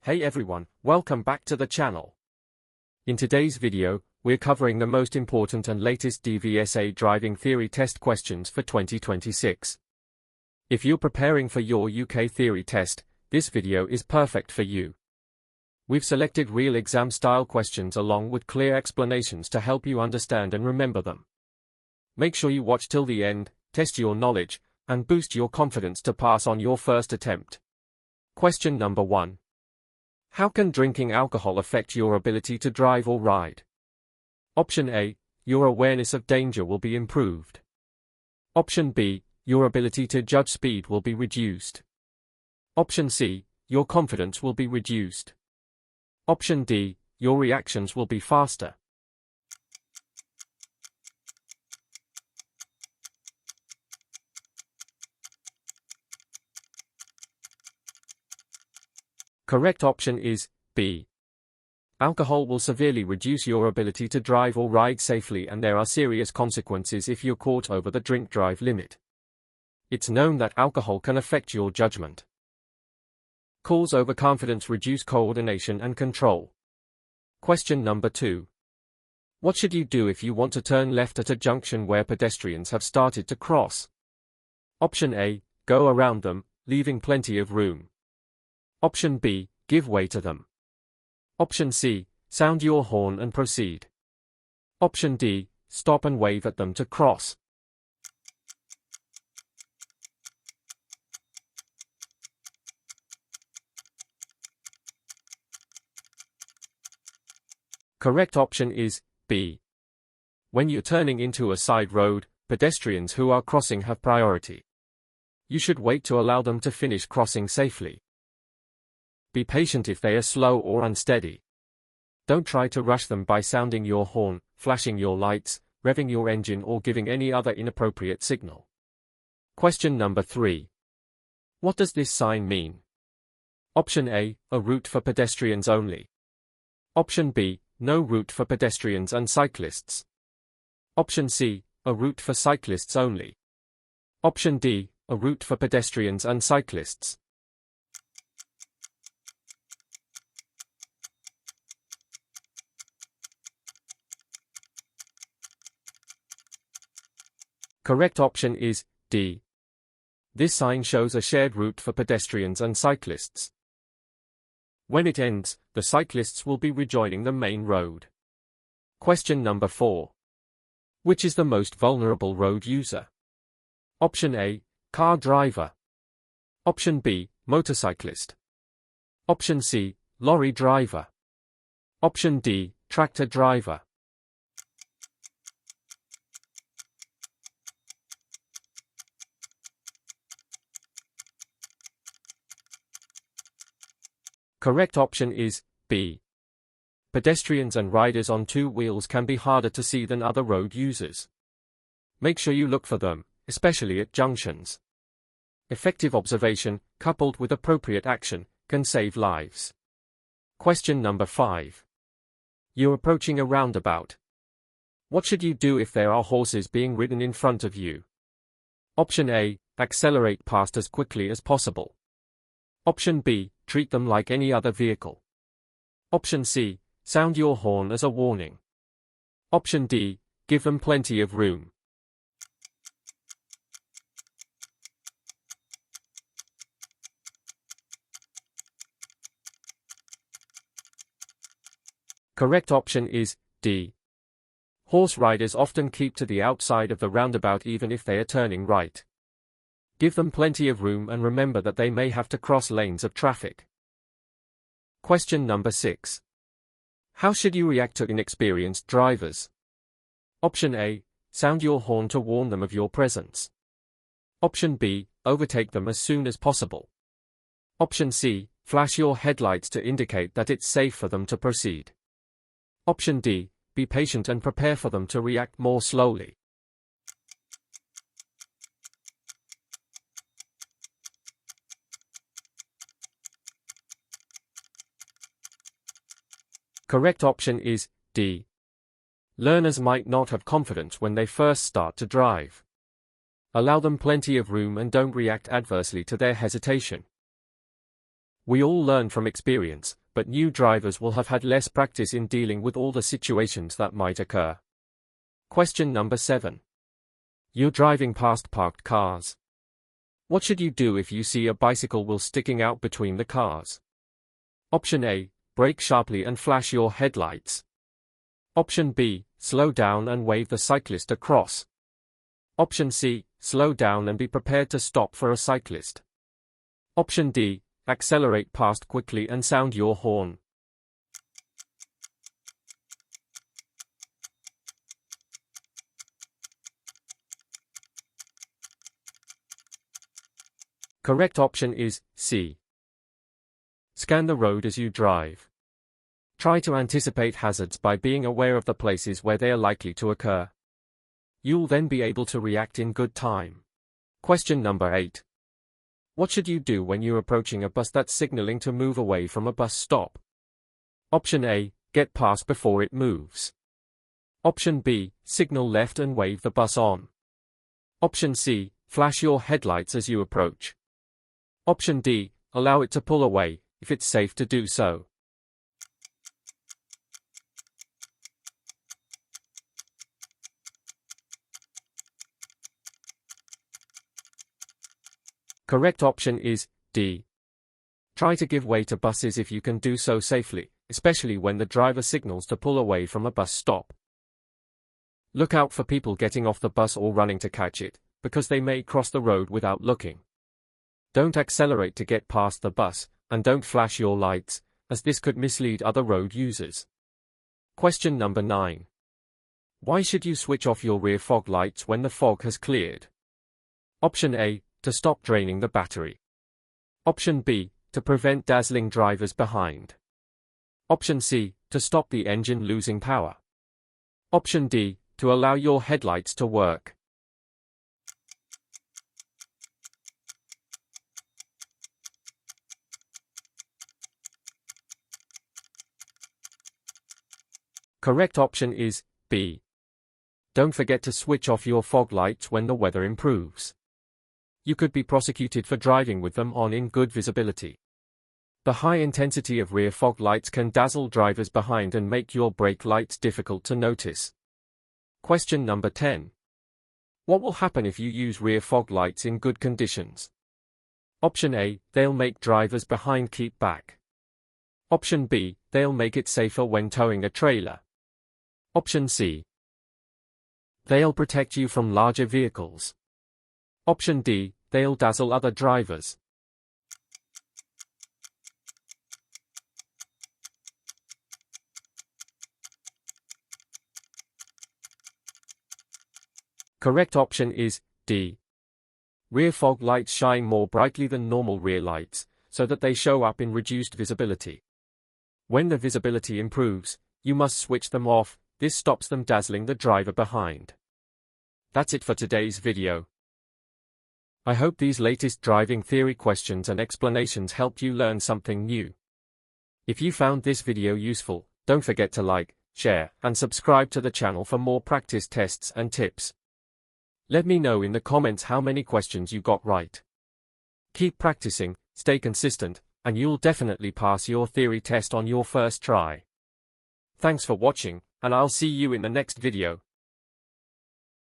Hey everyone, welcome back to the channel. In today's video, we're covering the most important and latest DVSA driving theory test questions for 2026. If you're preparing for your UK theory test, this video is perfect for you. We've selected real exam-style questions along with clear explanations to help you understand and remember them. Make sure you watch till the end, test your knowledge, and boost your confidence to pass on your first attempt. Question number 1. How can drinking alcohol affect your ability to drive or ride? Option A, your awareness of danger will be improved. Option B, your ability to judge speed will be reduced. Option C, your confidence will be reduced. Option D, your reactions will be faster. Correct option is B. Alcohol will severely reduce your ability to drive or ride safely, and there are serious consequences if you're caught over the drink-drive limit. It's known that alcohol can affect your judgment. Cause overconfidence, reduce coordination and control. Question number 2. What should you do if you want to turn left at a junction where pedestrians have started to cross? Option A, go around them, leaving plenty of room. Option B, give way to them. Option C, sound your horn and proceed. Option D, stop and wave at them to cross. Correct option is B. When you're turning into a side road, pedestrians who are crossing have priority. You should wait to allow them to finish crossing safely. Be patient if they are slow or unsteady. Don't try to rush them by sounding your horn, flashing your lights, revving your engine, or giving any other inappropriate signal. Question number 3. What does this sign mean? Option A, a route for pedestrians only. Option B, no route for pedestrians and cyclists. Option C, a route for cyclists only. Option D, a route for pedestrians and cyclists. Correct option is D. This sign shows a shared route for pedestrians and cyclists. When it ends, the cyclists will be rejoining the main road. Question number 4. Which is the most vulnerable road user? Option A, car driver. Option B, motorcyclist. Option C, lorry driver. Option D, tractor driver. Correct option is B. Pedestrians and riders on two wheels can be harder to see than other road users. Make sure you look for them, especially at junctions. Effective observation, coupled with appropriate action, can save lives. Question number 5. You're approaching a roundabout. What should you do if there are horses being ridden in front of you? Option A, accelerate past as quickly as possible. Option B, treat them like any other vehicle. Option C, sound your horn as a warning. Option D, give them plenty of room. Correct option is D. Horse riders often keep to the outside of the roundabout even if they are turning right. Give them plenty of room and remember that they may have to cross lanes of traffic. Question number 6. How should you react to inexperienced drivers? Option A, sound your horn to warn them of your presence. Option B, overtake them as soon as possible. Option C, flash your headlights to indicate that it's safe for them to proceed. Option D, be patient and prepare for them to react more slowly. Correct option is D. Learners might not have confidence when they first start to drive. Allow them plenty of room and don't react adversely to their hesitation. We all learn from experience, but new drivers will have had less practice in dealing with all the situations that might occur. Question number 7. You're driving past parked cars. What should you do if you see a bicycle wheel sticking out between the cars? Option A, brake sharply and flash your headlights. Option B, slow down and wave the cyclist across. Option C, slow down and be prepared to stop for a cyclist. Option D, accelerate past quickly and sound your horn. Correct option is C. Scan the road as you drive. Try to anticipate hazards by being aware of the places where they are likely to occur. You'll then be able to react in good time. Question number 8. What should you do when you're approaching a bus that's signaling to move away from a bus stop? Option A, get past before it moves. Option B, signal left and wave the bus on. Option C, flash your headlights as you approach. Option D, allow it to pull away, if it's safe to do so. Correct option is D. Try to give way to buses if you can do so safely, especially when the driver signals to pull away from a bus stop. Look out for people getting off the bus or running to catch it, because they may cross the road without looking. Don't accelerate to get past the bus, and don't flash your lights, as this could mislead other road users. Question number 9. Why should you switch off your rear fog lights when the fog has cleared? Option A, to stop draining the battery. Option B, to prevent dazzling drivers behind. Option C, to stop the engine losing power. Option D, to allow your headlights to work. Correct option is B. Don't forget to switch off your fog lights when the weather improves. You could be prosecuted for driving with them on in good visibility. The high intensity of rear fog lights can dazzle drivers behind and make your brake lights difficult to notice. Question number 10. What will happen if you use rear fog lights in good conditions? Option A, they'll make drivers behind keep back. Option B, they'll make it safer when towing a trailer. Option C, they'll protect you from larger vehicles. Option D, they'll dazzle other drivers. Correct option is D. Rear fog lights shine more brightly than normal rear lights, so that they show up in reduced visibility. When the visibility improves, you must switch them off. This stops them dazzling the driver behind. That's it for today's video. I hope these latest driving theory questions and explanations helped you learn something new. If you found this video useful, don't forget to like, share, and subscribe to the channel for more practice tests and tips. Let me know in the comments how many questions you got right. Keep practicing, stay consistent, and you'll definitely pass your theory test on your first try. Thanks for watching, and I'll see you in the next video.